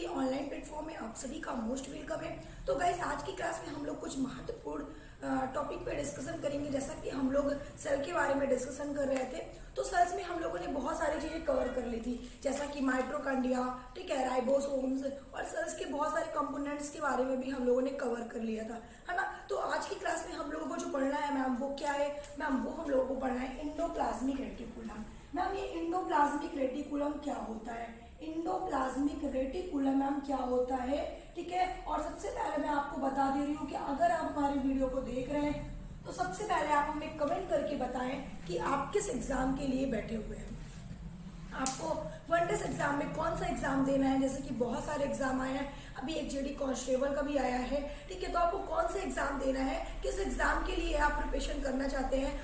के online platform में आप सभी का मोस्ट वेलकम है। तो गाइस, आज की क्लास में हम लोग कुछ महत्वपूर्ण टॉपिक पे डिस्कशन करेंगे। जैसा कि हम लोग सेल के बारे में डिस्कशन कर रहे थे, तो सेल्स में हम लोगों ने बहुत सारी चीजें कवर कर ली थी, जैसा कि माइटोकॉन्ड्रिया, ठीक है, राइबोसोम्स और सेल्स के बहुत सारे कंपोनेंट्स के बारे में भी हम लोगों ने कवर कर लिया था, है ना। तो आज की क्लास में हम लोगों को जो पढ़ना है मैम, वो क्या है मैम? वो हम लोगों को पढ़ना है इंडोप्लाज्मिक रेटिकुलम। मैम, ये इंडोप्लाज्मिक रेटिकुलम क्या होता है? इंडोप्लाज्मिक रेटिकुलम मैम क्या होता है, ठीक है। और सबसे पहले मैं आपको बता दे रही हूँ कि अगर आप हमारी वीडियो को देख रहे हैं तो सबसे पहले आप हमें कमेंट करके बताएं कि आप किस एग्जाम के लिए बैठे हुए हैं। आपको वन डेज एग्जाम में कौन सा एग्जाम देना है? जैसे कि बहुत सारे एग्जाम आए हैं, अभी एक जेडी कांस्टेबल का भी आया है, ठीक है। तो आपको कौन सा एग्जाम देना है, किस एग्जाम के लिए आप प्रिपरेशन करना चाहते हैं?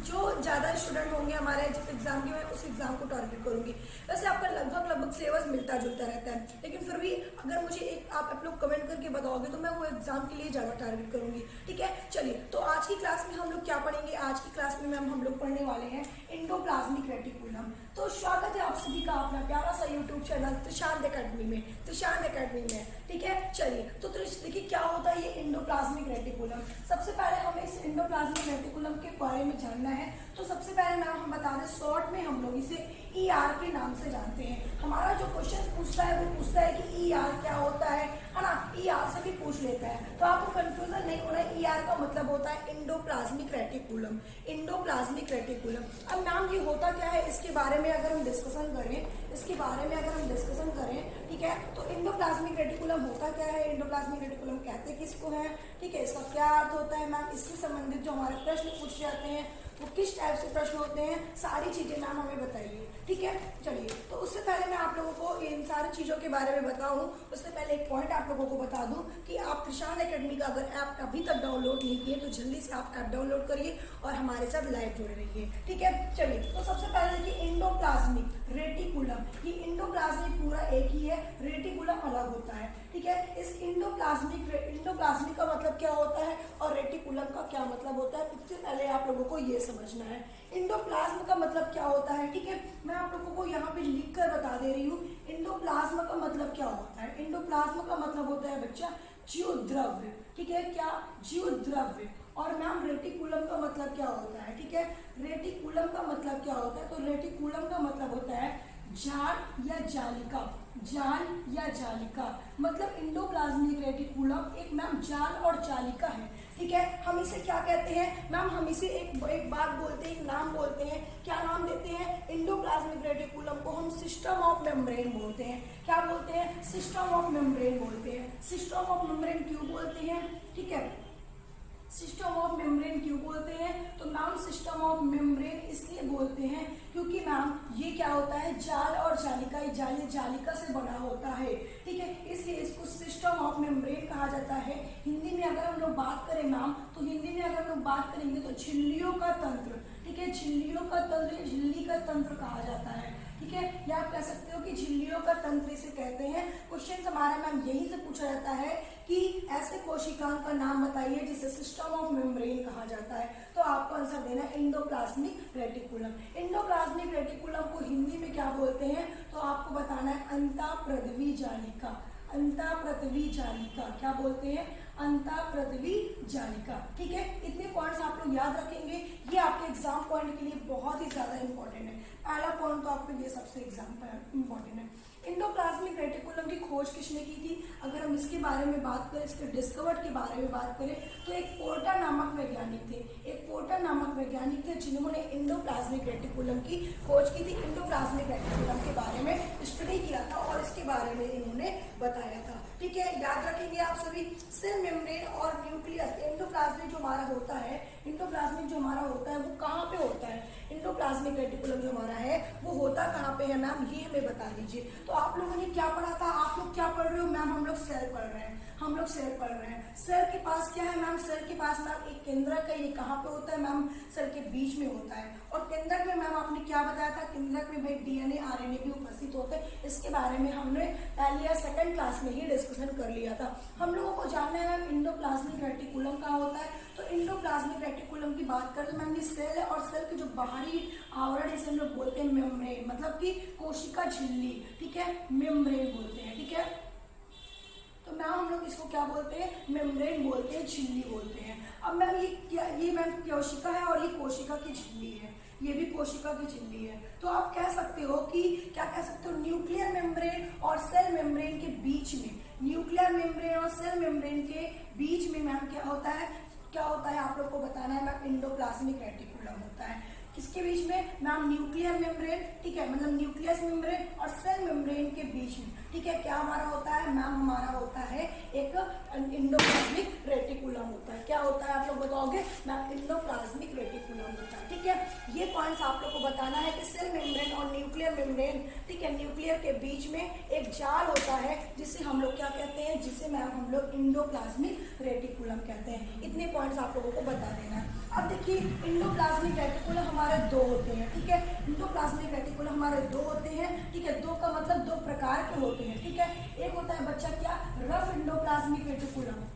जो ज्यादा स्टूडेंट होंगे हमारे जिस एग्जाम के, मैं उस एग्जाम को टारगेट करूंगी। वैसे आपका लगभग सिलेबस मिलता जुलता रहता है, लेकिन फिर भी अगर मुझे एक आप लोग कमेंट करके बताओगे तो मैं वो एग्जाम के लिए ज्यादा टारगेट करूंगी, ठीक है। चलिए, तो आज की क्लास में हम लोग क्या पढ़ेंगे? आज की क्लास में मैम हम लोग पढ़ने वाले हैं इंडोप्लाज्मिक रेटिकुलम। तो स्वागत है आप सभी का अपना प्यारा सा यूट्यूब चैनल त्रिशांत एकेडमी में, ठीक है। चलिए, तो देखिए क्या होता है ये इंडोप्लाज्मिक रेटिकुलम। सबसे पहले हमें इस इंडोप्लाज्मिक रेटिकुलम के बारे में जानना है। तो सबसे पहले मैम हम बता दें, शॉर्ट में हम लोग इसे ER के नाम से जानते हैं। हमारा जो क्वेश्चन पूछता है वो पूछता है कि ER क्या होता है ना। ER से भी पूछ लेता है, तो आपको कंफ्यूजन नहीं होना है। ER का मतलब होता है इंडोप्लाज्मिक रेटिकुलम, इंडोप्लाज्मिक रेटिकुलम। अब मैम ये होता क्या है, इसके बारे में अगर हम डिस्कशन करें, ठीक है, तो इंडोप्लाज्मिक रेटिकुलम होता क्या है, इंडोप्लाज्मिक रेटिकुलम कहते किसको है, ठीक है, इसका क्या अर्थ होता है मैम, इससे संबंधित जो हमारे प्रश्न पूछे जाते हैं वो किस टाइप से प्रश्न होते हैं, सारी चीजें मैम हमें बताइए, ठीक है। चलिए, तो उससे पहले मैं आप लोगों को इन सारी चीजों के बारे में बताऊं, उससे पहले एक पॉइंट आप लोगों को बता दूं कि आप त्रिशांत एकेडमी का अगर ऐप अभी तक डाउनलोड नहीं किए तो जल्दी से आप ऐप डाउनलोड करिए और हमारे साथ लाइव जुड़े रहिए, ठीक है। चलिए, तो सबसे पहले देखिए इंडोप्लाज्मिक रेटिकुलम, ये इंडोप्लाज्मिक पूरा एक ही है, रेटिकुलम अलग होता है, ठीक है। इस इंडोप्लाज्मिक का मतलब क्या होता है और रेटिकुलम का क्या मतलब होता है, सबसे पहले आप लोगों को ये समझना है। इंडोप्लाज्म का मतलब क्या होता है, ठीक है, मैं आप लोगों को यहाँ पे लिख कर बता दे रही हूँ। इंडोप्लाज्म का मतलब क्या होता है? इंडोप्लाज्म का मतलब होता है बच्चा जीव द्रव्य, ठीक है, क्या? जीव द्रव्य। और मैम रेटिकुलम का मतलब क्या होता है, ठीक है, रेटिकुलम का मतलब क्या होता है? तो रेटिकुलम का मतलब होता है जाल या जालिका, जाल या जालिका। मतलब इंडोप्लाज्मिक रेटिकुलम एक मैम जाल और जालिका है, ठीक है। हम इसे क्या कहते हैं मैम? हम इसे एक बात बोलते हैं, एक नाम बोलते हैं। क्या नाम देते हैं? इंडोप्लाज्मिक रेटिकुलम को हम सिस्टम ऑफ मेम्ब्रेन बोलते हैं। क्या बोलते हैं? सिस्टम ऑफ मेम्ब्रेन बोलते हैं। सिस्टम ऑफ मेम्ब्रेन क्यों बोलते हैं, ठीक है, सिस्टम ऑफ मेम्ब्रेन क्यों बोलते हैं? तो मैम सिस्टम ऑफ मेम्ब्रेन इसलिए बोलते हैं क्योंकि मैम ये क्या होता है, जाल और जालिका, जालिका से बना होता है, ठीक है, इसलिए इसको सिस्टम ऑफ मेम्ब्रेन कहा जाता है। हिंदी में अगर हम लोग बात करें मैम, तो हिंदी में अगर हम लोग बात करेंगे तो झिल्लियों का तंत्र, ठीक है, झिल्लियों का तंत्र, झिल्ली का तंत्र कहा जाता है, ठीक है, या आप कह सकते हो कि झिल्लियों का तंत्र इसे कहते हैं। क्वेश्चन हमारा मैम यही से पूछा जाता है कि ऐसे कोशिकाओं का नाम बताइए जिसे सिस्टम ऑफ मेम्ब्रेन कहा जाता है। तो आपको आंसर देना है इंडोप्लाज्मिक रेटिकुलम। इंडोप्लाज्मिक रेटिकुलम को हिंदी में क्या बोलते हैं? तो आपको बताना है अंतःप्रद्वी जालिका, अंतःप्रद्वी जालिका। क्या बोलते हैं? अंतःप्रद्वी जालिका, ठीक है। इतने पॉइंट्स आप लोग याद रखेंगे, ये आपके एग्जाम पॉइंट के लिए बहुत ही ज्यादा इंपॉर्टेंट है। पहला पॉइंट तो आपके लिए सबसे एग्जाम पर इंपॉर्टेंट है। इंडोप्लाज्मिक रेटिकुलम की खोज किसने की थी? अगर हम इसके बारे में बात करें, इसके डिस्कवर्ड के बारे में बात करें, तो एक पोर्टर नामक वैज्ञानिक थे, जिन्होंने इंडोप्लाज्मिक रेटिकुलम की खोज की थी। इंडोप्लाज्मिक रेटिकुलम के बारे में स्टडी किया था और इसके बारे में इन्होंने बताया था, ठीक है। याद रखेंगे आप सभी। सेल मेम्ब्रेन और न्यूक्लियस, इंडोप्लाज्मिक जो हमारा होता है, वो कहाँ पे होता है? इंडोप्लाज्मिक रेटिकुलम जो हमारा है वो होता कहाँ पे है मैम, ये हमें बता दीजिए। तो आप लोगों ने क्या पढ़ा था? आप लोग क्या पढ़ रहे हो मैम? हम लोग सेल पढ़ रहे हैं, सेल के पास क्या है मैम? सेल के पास मैम एक केंद्रक है। ये कहाँ पे होता है मैम? सेल के बीच में होता है। और केंद्रक में मैम आपने क्या बताया था? केंद्रक में भाई DNA RNA भी उपस्थित होते हैं। इसके बारे में हमने पहली या सेकंड क्लास में ही डिस्कशन कर लिया था। हम लोगों को जानना है मैम इंडोप्लाज्मिक रेटिकुलम कहाँ होता है। तो इंडोप्लाज्मिक रेटिकुलम की बात करें तो मैम ये सेल है, और सेल के जो बाहरी आवरण इसे हम लोग बोलते हैं मेम्ब्रेन, मतलब कि कोशिका झिल्ली, ठीक है, मेम्ब्रेन बोलते हैं, ठीक है। इसको क्या बोलते हैं, मेम्ब्रेन बोलते हैं, झिल्ली बोलते हैं। अब मैम ये मैम कोशिका है और ये कोशिका की झिल्ली है, ये भी कोशिका की झिल्ली है। तो आप कह सकते हो कि क्या कह सकते हो, न्यूक्लियर मेम्ब्रेन और सेल मेम्ब्रेन के बीच में, न्यूक्लियर मेम्ब्रेन और सेल मेम्ब्रेन के बीच में मैम क्या होता है, क्या होता है आप लोग को बताना है मैम, एंडोप्लाज्मिक रेटिकुलम होता है। किसके बीच में मैम, न्यूक्लियर मेम्ब्रेन, ठीक है, मतलब न्यूक्लियस मेम्ब्रेन और सेल मेम्ब्रेन के बीच में, ठीक है। क्या हमारा होता है मैम, हमारा होता है एक एंडोप्लाज्मिक रेटिकुलम होता है। क्या होता है आप लोग बताओगे मैम, एंडोप्लाज्मिक रेटिकुलम होता है, ठीक है। ये पॉइंट्स आप लोग को बताना है कि सेल मेम्ब्रेन और न्यूक्लियर मेम्ब्रेन, ठीक है, न्यूक्लियर के बीच में एक जाल होता है जिसे हम लोग क्या कहते हैं, जिसे मैम हम लोग एंडोप्लाज्मिक रेटिकुलम कहते हैं। इतने पॉइंट्स आप लोगों को बता देना है। अब देखिए, एंडोप्लाज्मिक रेटिकुलम हमारे दो होते हैं, ठीक है, एंडोप्लाज्मिक रेटिकुलम हमारे दो होते हैं, ठीक है। दो का मतलब दो प्रकार के होते हैं, ठीक है। एक होता है बच्चा क्या, रफ एंडोप्लाज्मिक रेटिकुलम,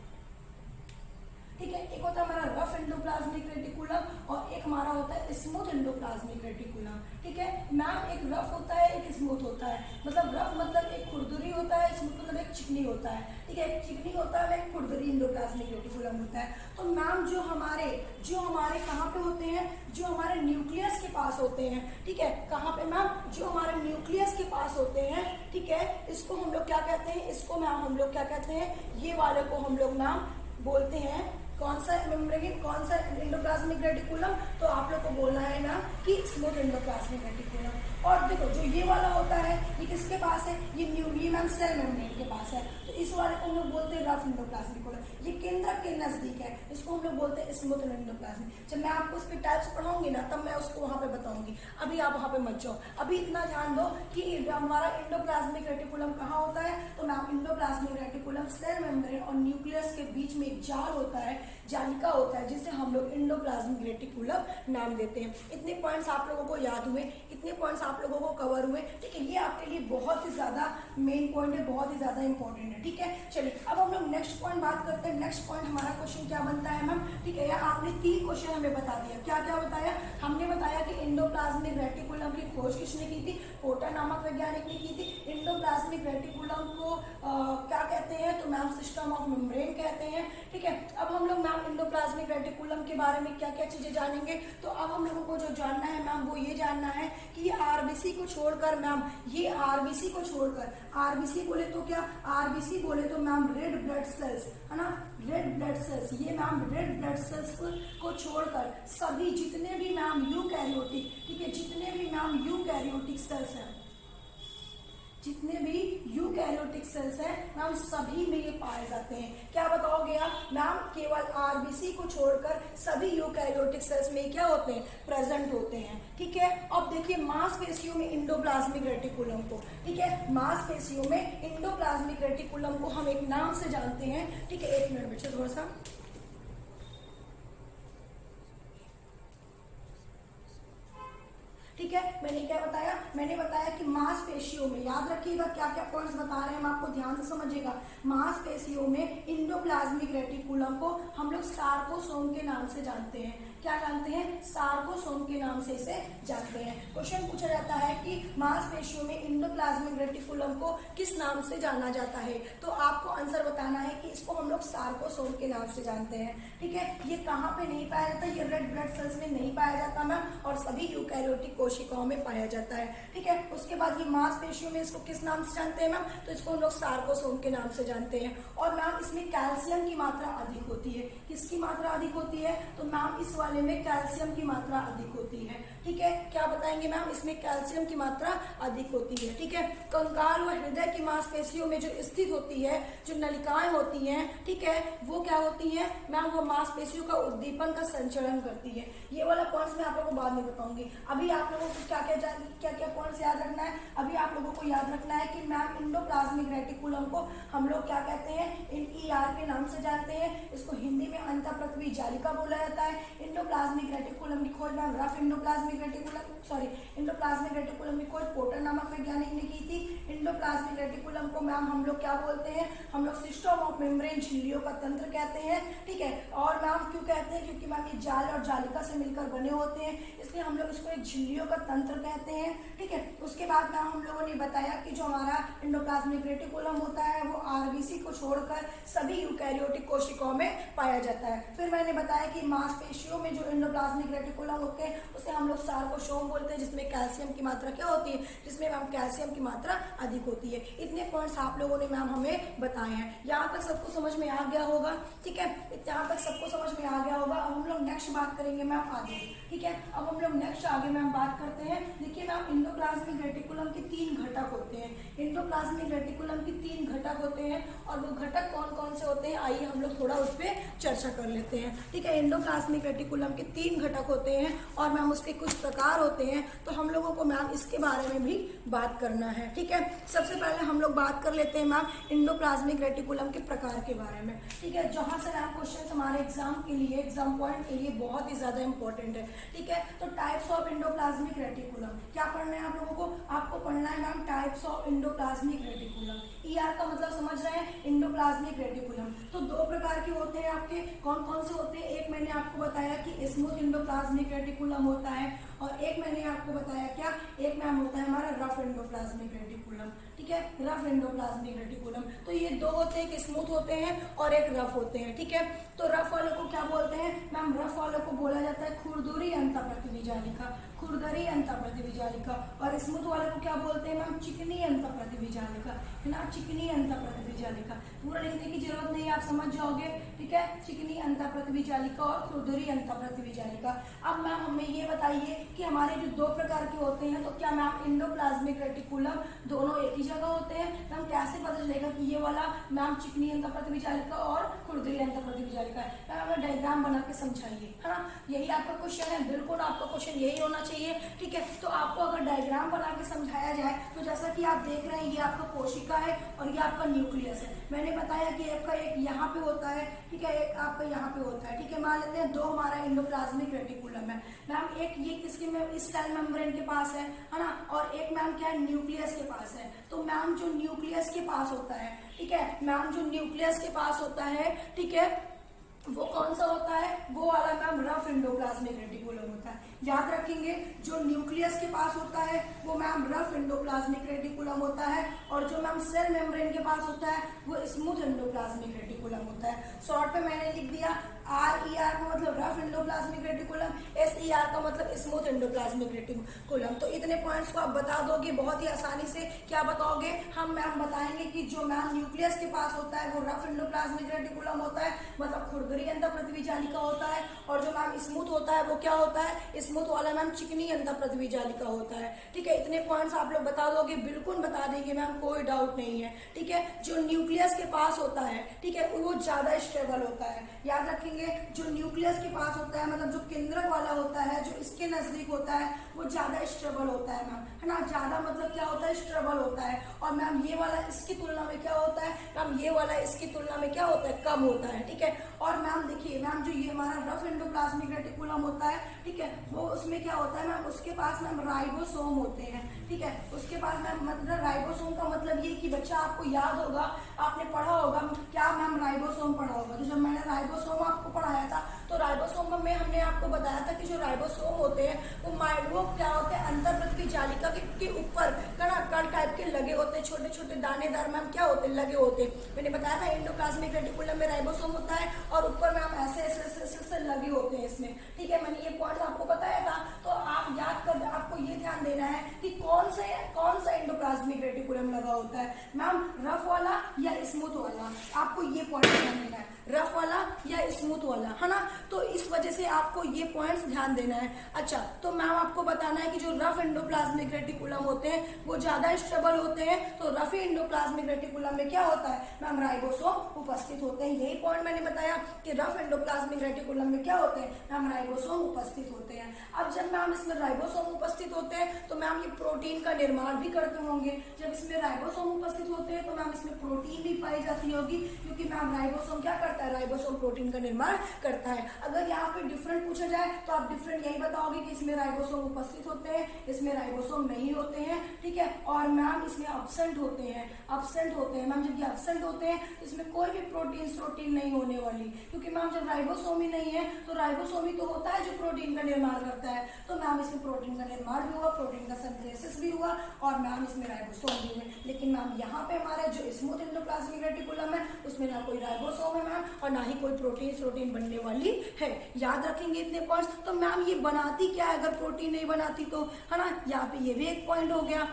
ठीक है, एक होता है हमारा रफ एंडोप्लाज्मिक रेटिकुलम और एक हमारा होता है स्मूथ एंडोप्लाज्मिक रेटिकुलम, ठीक है। मैम एक रफ होता है, एक स्मूथ होता है, मतलब रफ मतलब एक खुरदुरी होता है, स्मूथ मतलब एक चिकनी होता है, ठीक है। एक चिकनी होता है, एक खुरदुरी एंडोप्लाज्मिक रेटिकुलम होता है। तो मैम जो हमारे कहाँ पे होते हैं, जो हमारे न्यूक्लियस के पास होते हैं, ठीक है, कहाँ पे मैम, जो हमारे न्यूक्लियस के पास होते हैं, ठीक है, इसको हम लोग क्या कहते हैं, इसको मैम हम लोग क्या कहते हैं, ये वाले को हम लोग मैम बोलते हैं कौन सा मेम्ब्रेन, कौन सा एंडोप्लाज्मिक रेटिकुलम, तो आप लोग को बोलना है ना कि स्मूथ एंडोप्लाज्मिक रेटिकुलम। और देखो जो ये वाला होता है ये किसके पास है, ये मैम सेल मेम्ब्रेन के पास है, तो इस वाले को हम लोग बोलते हैं रफ एंडोप्लाज्मिक। ये केंद्रक के नजदीक है, इसको हम लोग बोलते हैं स्मूथ एंडोप्लाज्मिक। जब मैं आपको उसके टाइप्स पढ़ाऊंगी ना तब मैं उसको वहां पे बताऊंगी, अभी आप वहां पे मत जाओ। अभी इतना ध्यान दो कि हमारा एंडोप्लाज्मिक रेटिकुलम कहाँ होता है, तो ma'am endoplasmic reticulum cell membrane और न्यूक्लियस के बीच में एक जाल होता है, जालिका होता है, जिसे हम लोग एंडोप्लाज्मिक रेटिकुलम नाम देते हैं। इतने पॉइंट्स आप लोगों को याद हुए, इतने पॉइंट्स आप लोगों को कवर हुए, ठीक है। ये आपके लिए बहुत ही ज्यादा मेन पॉइंट है, बहुत ही ज्यादा इंपॉर्टेंट है, ठीक है। चलिए अब हम लोग नेक्स्ट पॉइंट बात करते हैं। नेक्स्ट पॉइंट हमारा क्वेश्चन क्या बनता है मैम, ठीक है, आपने 3 क्वेश्चन हमें बता दिया। क्या क्या बताया, हमने बताया कि एंडोप्लाज्मिक रेटिकुलम की खोज किसने की थी, पोर्टर नामक वैज्ञानिक ने की थी। एंडोप्लाज्मिक रेटिकुलम को क्या कहते हैं, तो मैम सिस्टम ऑफ मेम्ब्रेन कहते हैं, ठीक है। अब हम लोग मैम एंडोप्लाज्मिक रेटिकुलम के बारे में क्या क्या चीजें जानेंगे, तो अब हम लोगों को जो जानना है मैम वो ये जानना है कि आरबीसी को छोड़कर मैम, ये आरबीसी को छोड़कर, आरबीसी बोले तो क्या, आरबीसी बोले तो मैम रेड ब्लड सेल्स, है ना, रेड ब्लड सेल्स, ये मैम रेड ब्लड सेल्स को छोड़कर सभी जितने भी मैम यूकैरियोटिक, ठीक है, जितने भी मैम यूकैरियोटिक सेल्स हैं, जितने भी यूकैरियोटिक सेल्स हैं मैम सभी में ये पाए जाते हैं। क्या बताओगे आप मैम, केवल आरबीसी को छोड़कर सभी यूकैरियोटिक सेल्स में क्या होते हैं, प्रेजेंट होते हैं, ठीक है। अब देखिए मांसपेशियों में एंडोप्लाज्मिक रेटिकुलम को, ठीक है, मांसपेशियों में एंडोप्लाज्मिक रेटिकुलम को हम एक नाम से जानते हैं, ठीक है। 1 मिनट बच्चे थोड़ा सा, ठीक है। मैंने क्या बताया, मैंने बताया कि मांसपेशियों में, याद रखिएगा क्या क्या पॉइंट्स बता रहे हैं हम आपको, ध्यान से समझिएगा। मांसपेशियों में एंडोप्लाज्मिक रेटिकुलम को हम लोग सार्कोसोम के नाम से जानते हैं। क्या जानते हैं, सार्कोसोम के नाम से इसे जानते हैं। क्वेश्चन पूछा जाता है कि मांसपेशियों में एंडोप्लाज्मिक रेटिकुलम को किस नाम से जाना जाता है, तो आपको आंसर बताना है कि इसको हम लोग सार्कोसोम के नाम से जानते हैं, ठीक है। ये कहाँ पे नहीं पाया जाता, ये रेड ब्लड सेल्स में नहीं पाया जाता मैम, और सभी यूकैरियोटिक कोशिकाओं में पाया जाता है, ठीक है। उसके बाद ये मांसपेशियों में इसको किस नाम से जानते हैं मैम, तो इसको हम लोग सार्कोसोम के नाम से जानते हैं। और मैम इसमें कैल्शियम की मात्रा अधिक होती है, किसकी मात्रा अधिक होती है, तो मैम इस वाले में कैल्शियम की मात्रा अधिक होती है, ठीक है। क्या बताएंगे मैम, इसमें कैल्शियम की मात्रा अधिक होती है, ठीक है। कंकाल व हृदय की मांसपेशियों में जो स्थित होती है, जो नलिकाएं होती हैं, ठीक है, वो क्या होती हैं मैम, वो मांसपेशियों का उद्दीपन का संचरण करती है। ये वाला पॉइंट्स मैं आप लोगों को बाद में बताऊंगी। अभी आप लोगों को क्या क्या पॉइंट्स याद रखना है, अभी आप लोगों को याद रखना है कि मैम एंडोप्लाज्मिक रेटिकुलम को हम लोग क्या कहते हैं, NER के नाम से जानते हैं। इसको हिंदी में अंतःप्रथवी जालिका बोला जाता है। एंडोप्लाज्मिक रेटिकुलम की खोज मैम रफ एंडोप्लाज्मिक रेटिकुलम की खोज पोर्टर नामक वैज्ञानिक ने की थी। एंडोप्लाज्मिक रेटिकुलम को मैम हम लोग क्या बोलते हैं, हम लोग सिस्टम ऑफ मेम्ब्रेन, झिल्लियों का तंत्र कहते हैं, ठीक है। और मैम क्यों कहते हैं, क्योंकि मैम ये जाल और जालिका से मिलकर बने होते हैं, इसलिए हम लोग इसको एक झिल्लियों का तंत्र कहते हैं, ठीक है। उसके बाद मैम हम लोगों ने बताया कि जो हमारा एंडोप्लाज्मिक रेटिकुलम होता है वो आरबीसी को छोड़कर सभी यूकैरियोटिक कोशिकाओं में पाया जाता है। फिर मैंने बताया कि मांसपेशियों में जो एंडोप्लाज्मिक रेटिकुलम होते हैं उसे हम लोग सार्कोसोम बोलते हैं, जिसमें कैल्शियम की मात्रा क्या होती है, जिसमें मैम कैल्शियम की मात्रा अधिक होती है। इतने पॉइंट्स आप लोगों ने मैम हमें बताए हैं। यहाँ तक सबको समझ में आ गया होगा, ठीक है, यहाँ तक सबको समझ में आ गया होगा। अब हम लोग नेक्स्ट बात करेंगे मैम आगे, ठीक है। अब हम लोग नेक्स्ट आगे मैम बात करते हैं। देखिए मैम एंडोप्लाज्मिक रेटिकुलम के 3 घटक होते हैं। एंडोप्लाज्मिक रेटिकुलम के 3 घटक होते हैं और वो घटक कौन कौन से होते हैं, आइए हम लोग थोड़ा उस पर चर्चा कर लेते हैं, ठीक है। एंडोप्लाज्मिक रेटिकुलम के 3 घटक होते हैं और मैम उसके कुछ प्रकार होते हैं, तो हम लोगों को मैम इसके बारे में भी बात करना है, ठीक है। सबसे पहले हम लोग बात कर लेते हैं मैम एंडोप्लाज्मिक रेटिकुलम के प्रकार के बारे में, ठीक है। जहां से मैम क्वेश्चन हमारे एग्जाम के लिए, एग्जाम पॉइंट के लिए बहुत ही ज्यादा इंपॉर्टेंट है, ठीक है। तो टाइप्स ऑफ एंडोप्लाज्मिक रेटिकुलम क्या पढ़ना है आप लोगों को, आपको पढ़ना है ma'am types of endoplasmic reticulum. ER का मतलब समझ रहे हैं, एंडोप्लाज्मिक रेटिकुलम। तो 2 प्रकार के होते हैं आपके, कौन कौन से होते हैं, एक मैंने आपको बताया कि स्मूथ एंडोप्लाज्मिक रेटिकुलम होता है और एक मैंने आपको बताया क्या, एक मैम होता है हमारा रफ एंडोप्लाज्मिक रेटिकुलम, ठीक है, रफ एंडोप्लाज्मिक रेटिकुलम। तो ये 2 होते हैं, एक स्मूथ होते हैं और एक रफ होते हैं, ठीक है। तो रफ वालों को क्या बोलते हैं मैम, रफ वालों को बोला जाता है खुरदुरी अंतःप्रतिविजालिका, खुरदरी अंतःप्रतिविजालिका। और स्मूथ वाले को क्या बोलते हैं मैम, चिकनी अंतःप्रतिविजालिका, है ना, चिकनी अंतःप्रतिविजालिका। पूरा लिखने की जरूरत नहीं है, आप समझ जाओगे, ठीक है। चिकनी अंतःप्रतिविजालिका और खुरदरी अंतःप्रतिविजालिका। अब मैम हमें ये बताइए कि हमारे जो 2 प्रकार के होते हैं, तो क्या मैम एंडोप्लाज्मिक रेटिकुलम दोनों एक ही जगह होते हैं, तो हम कैसे पता चलेगा कि ये वाला मैम चिकनी अंतःप्रतिविजालिका और खुरदरी अंतःप्रतिविजालिका है। मैम हमें डायग्राम बना के समझाइए, है ना, यही आपका क्वेश्चन है, बिल्कुल आपका क्वेश्चन यही होना चाहिए, ठीक है। तो आपको अगर डायग्राम बना के समझाया जाए, तो जैसा कि आप देख रहे हैं ये आपका कोशिका है और ये आपका न्यूक्लियस है। मैंने बताया कि आपका एक यहाँ पे होता है, ठीक है, एक आपका यहाँ पे होता है, ठीक है। मान लेते हैं 2 हमारा एंडोप्लाज्मिक रेटिकुलम है मैम, एक ये किसके में, इस सेल मेम्ब्रेन के पास है ना, और एक मैम क्या है, न्यूक्लियस के पास है। तो मैम जो न्यूक्लियस के पास होता है, ठीक है, मैम जो न्यूक्लियस के पास होता है, ठीक है, वो कौन सा होता है, वो वाला मैम रफ एंडोप्लाज्मिक रेटिकुलम होता है। याद रखेंगे, जो न्यूक्लियस के पास होता है वो मैम रफ एंडोप्लाज्मिक रेटिकुलम होता है और जो मैम सेल मेम्ब्रेन के पास होता है वो स्मूथ एंडोप्लाज्मिक रेटिकुलम होता है। शॉर्ट में मैंने लिख दिया RER का मतलब रफ एंडोप्लाज्मिक रेटिकुलम, SER का मतलब स्मूथ एंडोप्लाज्मिक रेटिकुलम। तो इतने पॉइंट्स को आप बता दोगे बहुत ही आसानी से। क्या बताओगे, हम मैम बताएंगे कि जो मैम न्यूक्लियस के पास होता है वो रफ एंडोप्लाज्मिक रेटिकुलम होता है, मतलब खुरदरी अंतःप्रतिविजालिका होता है, और जो मैम स्मूथ होता है वो क्या होता है, स्मूथ वाला मैम चिकनी अंतःप्रतिविजालिका होता है, ठीक है। इतने पॉइंट्स आप लोग बता दोगे, बिल्कुल बता देंगे मैम, कोई डाउट नहीं है, ठीक है। जो न्यूक्लियस के पास होता है, ठीक है, वो ज्यादा स्टेबल होता है। याद रखेंगे, जो न्यूक्लियस के पास होता है, मतलब जो केंद्रक वाला होता है, जो इसके नजदीक होता है, वो ज्यादा स्टेबल होता है मैम, है ना, ज्यादा मतलब क्या होता है, स्टेबल होता है। और मैम ये वाला इसकी तुलना में क्या होता है मैम, ये वाला इसकी तुलना में क्या होता है, कम होता है, ठीक है। और मैम देखिए मैम, जो ये हमारा रफ एंडोप्लाज्मिक रेटिकुलम होता है, ठीक है, वो उसमें क्या होता है मैम, उसके पास मैम राइबोसोम होते हैं, ठीक है। उसके पास मैम मतलब राइबोसोम का मतलब ये कि बच्चा आपको याद होगा, आपने पढ़ा होगा क्या मैम, राइबोसोम पढ़ा होगा। तो जब मैंने राइबोसोम आपको पढ़ाया था तो राइबोसोम में हमने आपको बताया था कि जो राइबोसोम होते हैं वो क्या होते हैं, अंतःप्रतिविजालिका के ऊपर कण टाइप के लगे होते हैं, छोटे छोटे दानेदार मैम क्या होते हैं, लगे होते हैं। मैंने बताया था एंडोप्लाज्मिक रेटिकुलम में राइबोसोम होता है और ऊपर मैम ऐसे ऐसे लगे होते हैं इसमें, ठीक है। मैंने ये पॉइंट आपको बताया था। तो आप याद कर, आपको ये ध्यान देना है कि कौन सा एंडोप्लाज्मिक रेटिकुलम लगा होता है मैम, रफ वाला या स्मूथ वाला, आपको ये पॉइंट ध्यान देना है, रफ वाला या स्मूथ वाला, है ना। तो इस वजह से आपको ये पॉइंट्स ध्यान देना है। अच्छा, तो मैम आपको बताना है कि जो रफ एंडोप्लाज्मिक रेटिकुलम होते हैं वो ज्यादा स्टेबल होते हैं। तो रफ एंडोप्लाज्मिक रेटिकुलम में क्या होता है मैम, राइबोसोम उपस्थित होते हैं। यही पॉइंट मैंने बताया कि रफ एंडोप्लाज्मिक रेटिकुलम में क्या होते हैं मैम, राइबोसोम उपस्थित होते हैं। अब जब मैम इसमें राइबोसोम उपस्थित होते हैं तो मैम ये प्रोटीन का निर्माण भी करते होंगे। जब इसमें राइबोसोम उपस्थित होते हैं तो मैम इसमें प्रोटीन भी पाई जाती होगी, क्योंकि मैम राइबोसोम क्या करता है, राइबोसोम प्रोटीन का निर्माण करता है। अगर यहाँ पे डिफरेंट पूछा जाए तो आप डिफरेंट यही बताओगे कि इसमें राइबोसोम उपस्थित होते हैं, इसमें राइबोसोम नहीं होते हैं, ठीक है, और मैम इसमें अब्सेंट होते हैं, अब्सेंट होते हैं। मैम जब ये अब्सेंट होते हैं तो इसमें कोई भी प्रोटीन नहीं होने वाली, क्योंकि मैम जब राइबोसोम ही नहीं है तो राइबोसोम ही तो होता है जो प्रोटीन का निर्माण करता है। तो मैम इसमें प्रोटीन का निर्माण भी हुआ, प्रोटीन का सिंथेसिस भी हुआ, और मैम इसमें राइबोसोम भी हुए। लेकिन मैम यहाँ पे हमारा जो स्मूथ एंडोप्लाज्मिक रेटिकुलम है उसमें ना कोई राइबोसोम है मैम, और ना ही कोई प्रोटीन बनने वाली है। याद रखेंगे इतने पॉइंट्स। तो मैम ये बनाती क्या है अगर प्रोटीन नहीं बनाती तो, है ना, यहाँ पे ये भी एक पॉइंट हो गया,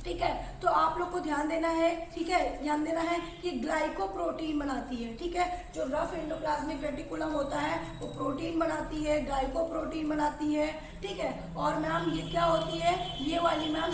ठीक है। तो आप लोग को ध्यान देना है, ठीक है, ध्यान देना है कि ग्लाइकोप्रोटीन बनाती है, ठीक है। जो रफ एंडोप्लाज्मिक रेटिकुलम होता है वो प्रोटीन बनाती है, ग्लाइकोप्रोटीन बनाती है, ठीक है। और मैम ये क्या होती है, ये वाली मैम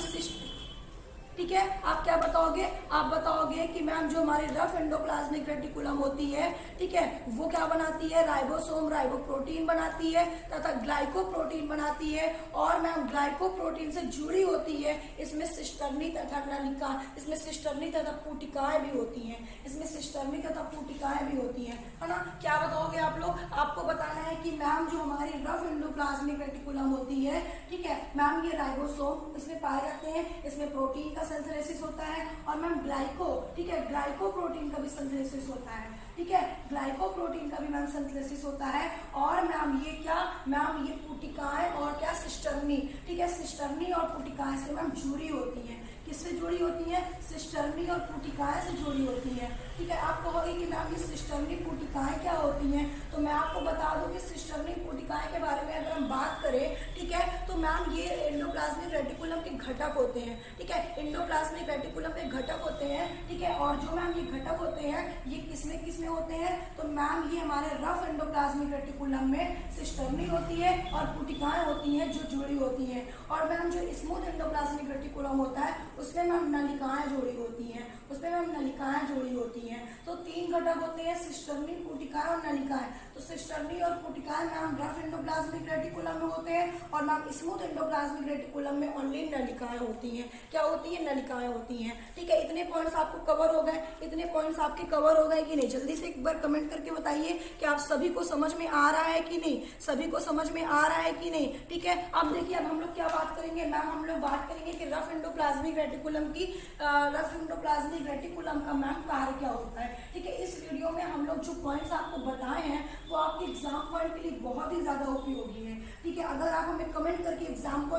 ठीक है। आप क्या बताओगे, आप बताओगे कि मैम जो हमारी रफ एंडोप्लाज्मिक रेटिकुलम होती है, ठीक है, वो क्या बनाती है, राइबोसोम राइबोप्रोटीन बनाती है तथा ग्लाइकोप्रोटीन बनाती है। और मैम ग्लाइकोप्रोटीन से जुड़ी होती है इसमें सिस्टर्नी तथा नलिका, इसमें सिस्टर्नी तथा पुटिकाएं भी होती हैं, इसमें सिस्टर्नी तथा पुटिकाएं भी होती हैं, है ना। क्या बताओगे आप लोग, आपको बताना है कि मैम जो हमारी रफ एंडोप्लाज्मिक रेटिकुलम होती है, ठीक है, मैम ये राइबोसोम इसमें पाए जाते हैं, इसमें प्रोटीन सिंथेसिस होता है, और मैम ग्लाइको, ठीक है, ग्लाइकोप्रोटीन का भी सिंथेसिस होता है, ठीक है, ग्लाइकोप्रोटीन का भी मैम सिंथेसिस होता है। और मैम ये क्या, मैम ये पुटिकाएं और क्या, सिस्टर्नी, ठीक है, सिस्टर्नी और पुटिकाएं से मैम जुड़ी होती है। किससे जुड़ी होती है, सिस्टर्नी और पुटिकाएं से जुड़ी होती है, ठीक है। आप कहोगे कि मैम ये सिस्टर्नी पुटिकाएं क्या होती हैं, तो मैं आपको बता दूं कि सिस्टर्नी पुटिकाएं के बारे में अगर हम बात करें, ठीक है, तो मैम ये एंडोप्लाज्मिक रेटिकुलम के घटक होते हैं, ठीक है, एंडोप्लाज्मिक रेटिकुलम के घटक होते हैं, ठीक है। और जो मैम ये घटक होते हैं ये किसमें होते हैं, तो मैम ये हमारे रफ एंडोप्लाज्मिक रेटिकुलम में सिस्टर्नी होती है और पुटिकाएं होती हैं जो जुड़ी होती हैं। और मैम जो स्मूथ एंडोप्लाज्मिक रेटिकुलम होता है उसमें मैम नलिकाएं जुड़ी होती हैं, उसमें मैम नलिकाएं जुड़ी होती हैं। तो तीन घटक होते हैं, सिस्टर्नी, पुटिकाएं और नलिकाएं। तो सिस्टर्नी और पुटिकाएं मैम रफ एंडोप्लाज्मिक रेटिकुलम में होते हैं, और मैम स्मूथ एंडोप्लाज्मिक रेटिकुलम में ओनली नलिकाएं होती हैं। क्या होती है, नलिकाएं होती हैं, ठीक है। इतने पॉइंट्स आपको कवर हो गए, इतने पॉइंट्स आपके कवर हो गए कि नहीं, जल्दी से एक बार कमेंट करके बताइए कि आप सभी को समझ में आ रहा है कि नहीं, सभी को समझ में आ रहा है कि नहीं, ठीक है। अब देखिए अब हम लोग क्या बात करेंगे, मैम हम लोग बात करेंगे कि रफ एंडोप्लाज्मिक रेटिकुलम की, रफ एंडोप्लाज्मिक रेटिकुलम का मैम कार्य क्या होता है, ठीक है। इस वीडियो में हम लोग जो पॉइंट्स आपको बताए हैं वो आपके एग्जाम पॉइंट के लिए बहुत ही ज्यादा उपयोगी है, ठीक है। अगर आप हमें कमेंट करके एग्जाम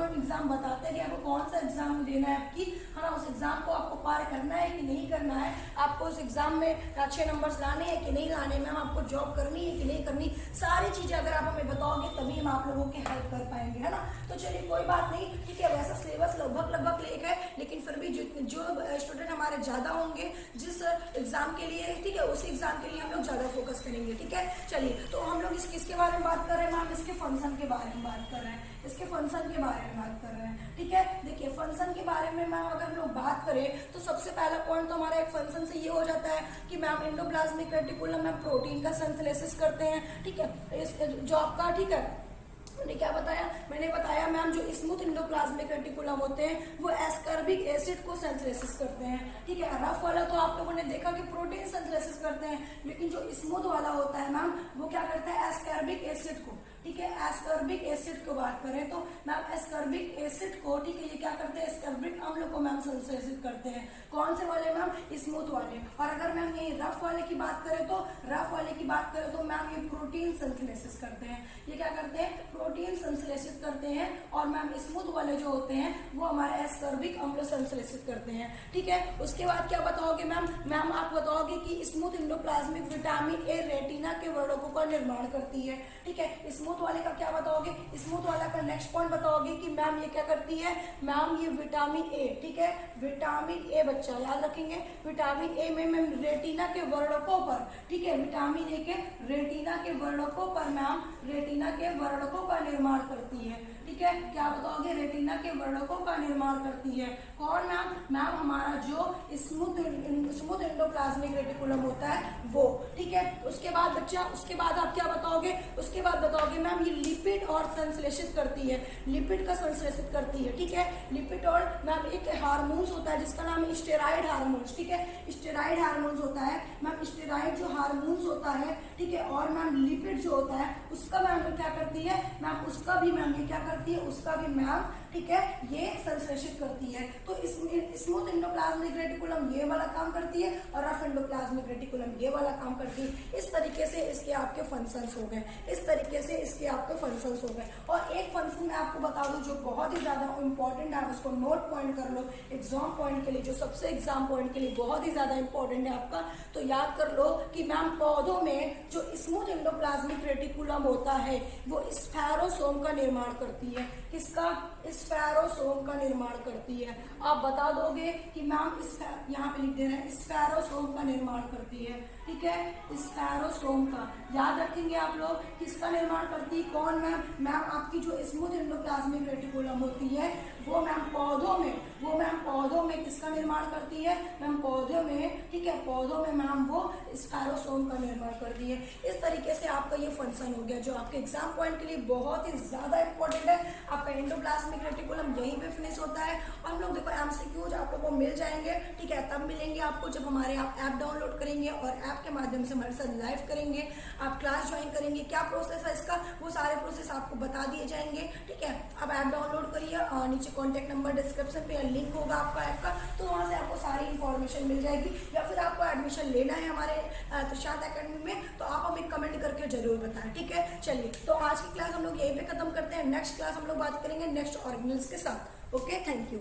बताते हैं कि आपको कौन सा एग्जाम देना है आपकी, है ना, उस एग्जाम को आपको पार करना है कि नहीं करना है, आपको उस एग्जाम में अच्छे नंबर्स लाने हैं कि नहीं लाने, मैम आपको जॉब करनी है कि नहीं करनी, सारी चीजें अगर आप हमें बताओगे तभी हम आप लोगों की हेल्प कर पाएंगे, है ना। तो चलिए कोई बात नहीं, ठीक है। वैसा सिलेबस लगभग एक है, लेकिन फिर भी जो स्टूडेंट हमारे ज्यादा होंगे जिस एग्जाम के लिए, ठीक है, उसी एग्जाम के लिए हम लोग ज्यादा फोकस करेंगे, ठीक है। चलिए तो हम लोग किसके बारे में बात कर रहे हैं मैम, इसके फंक्शन के बारे में बात कर रहे हैं, इसके फंक्शन के बारे में बात कर रहे हैं, ठीक है। देखिए फंक्शन के बारे में मैम अगर हम लोग बात करें तो सबसे पहला पॉइंट तो हमारा एक फंक्शन से ये हो जाता है कि मैम एंडोप्लाज्मिक रेटिकुलम में प्रोटीन का सिंथेसिस करते हैं, ठीक है। जो आपका, ठीक है, मैंने बताया मैम जो स्मूथ एंडोप्लाज्मिक रेटिकुलम होते हैं वो एस्कॉर्बिक एसिड को सिंथेसिस करते हैं, ठीक है। रफ वाला तो आप लोगों ने देखा कि प्रोटीन सिंथेसिस करते हैं, लेकिन जो स्मूथ वाला होता है मैम वो क्या करता है, एस्कॉर्बिक एसिड को, ठीक है। एस्कॉर्बिक एसिड को बात करें तो मैम एस्कॉर्बिक एसिड को, ठीक है, ये क्या करते हैं, एस्कॉर्बिक अम्ल को मैम सिंथेसिस करते हैं। कौन से वाले मैम, स्मूथ वाले। और अगर मैम ये रफ वाले की बात करें तो मैम ये प्रोटीन सिंथेसिस करते हैं, ये क्या करते हैं, प्रोटीन संश्लेषित करते हैं। और मैम स्मूथ वाले जो होते हैं वो हमारे एस्कॉर्बिक अम्ल संश्लेषित करते हैं, ठीक है। उसके बाद क्या बताओगे मैम आप बताओगे कि smooth endoplasmic vitamin A retina के वर्णकों का निर्माण करती है, ठीक है। स्मूथ वाले का क्या बताओगे, स्मूथ वाला का नेक्स्ट पॉइंट बताओगे कि मैम ये क्या करती है, मैम ये विटामिन ए, ठीक है, विटामिन ए बच्चा याद रखेंगे, विटामिन ए में मैम रेटिना के वर्णकों पर, ठीक है, विटामिन ए के रेटिना के वर्णकों पर मैम रेटिना के वर्णकों का निर्माण करती है, ठीक ठीक है, क्या बताओगे, रेटिना के वर्णकों का निर्माण करती है। कौन मैम, मैम हमारा जो स्मूथ एंडोप्लाज्मिक रेटिकुलम होता है वो, ठीक है। उसके बाद बच्चा, उसके बाद आप क्या बताओगे, उसके बाद बताओगे मैम ये लिपिड और संश्लेषित करती है, लिपिड का संश्लेषित करती है, ठीक है। लिपिड और मैम एक हार्मोन्स होता है जिसका नाम है स्टेरॉइड हार्मोन्स, ठीक है। स्टेरॉइड हार्मोन्स होता है मैम, स्टेरॉइड जो हार्मोन्स होता है, ठीक है। और मैम लिपिड जो होता है उसका मैम क्या करती है मैम, उसका भी मैम ये क्या करती है, उसका भी मैम, ठीक है, ये संश्लेषित करती है। तो स्मूथ एंडोप्लाज्मिक रेटिकुलम ये वाला काम करती है और रफ एंडोप्लाज्मिक रेटिकुलम ये वाला काम करती है। इस तरीके से इसके आपके फंक्शंस हो गए, इस तरीके से इसके आपके फंक्शंस हो गए। और एक फंक्शन मैं आपको बता दूं जो बहुत ही ज्यादा इंपॉर्टेंट है, आप उसको नोट पॉइंट कर लो एग्जाम पॉइंट के लिए, जो सबसे एग्जाम पॉइंट के लिए बहुत ही ज्यादा इंपॉर्टेंट है आपका, तो याद कर लो कि मैम पौधों में जो स्मूथ एंडोप्लाज्मिक रेटिकुलम होता है वो स्फेरोसोम का निर्माण करती है। किसका, स्फेरोसोम का निर्माण करती है। आप बता दोगे कि मैम यहाँ पे लिख दे रहे हैं स्फेरोसोम का निर्माण करती है, ठीक है, स्फेरोसोम का। याद रखेंगे आप लोग किसका निर्माण करती है, कौन मैम, मैम आपकी जो स्मूथ एंडोप्लाज्मिक रेटिकुलम होती है वो मैम पौधों में, वो मैम पौधों में किसका निर्माण करती है मैम, पौधों में, ठीक है, पौधों में मैम वो स्फेरोसोम का निर्माण करती है। इस तरीके से आपका ये फंक्शन हो गया जो आपके एग्जाम पॉइंट के लिए बहुत ही ज्यादा इंपॉर्टेंट है। आपका एंडोप्लाज्मिक रेटिकुलम यहीं पे फिनिश होता है। और हम लोग देखो एमसीक्यूज आप लोगों को मिल जाएंगे, ठीक है, तब मिलेंगे आपको जब हमारे आप ऐप डाउनलोड करेंगे और ऐप के माध्यम से हमारे साथ लाइव करेंगे, आप क्लास ज्वाइन करेंगे। क्या प्रोसेस है इसका, वो सारे प्रोसेस आपको बता दिए जाएंगे, ठीक है। अब ऐप डाउनलोड करिए और नीचे कॉन्टेक्ट नंबर डिस्क्रिप्शन पे लिंक होगा आपका ऐप का, तो वहां से आपको सारी इन्फॉर्मेशन मिल जाएगी। या फिर आपको एडमिशन लेना है हमारे त्रिशांत एकेडमी में तो आप हमें कमेंट करके जरूर बताएं, ठीक है। चलिए, तो आज की क्लास हम लोग यहीं पे खत्म करते हैं। नेक्स्ट क्लास हम लोग बात करेंगे नेक्स्ट ऑर्गेनल्स के साथ। Okay, thank you.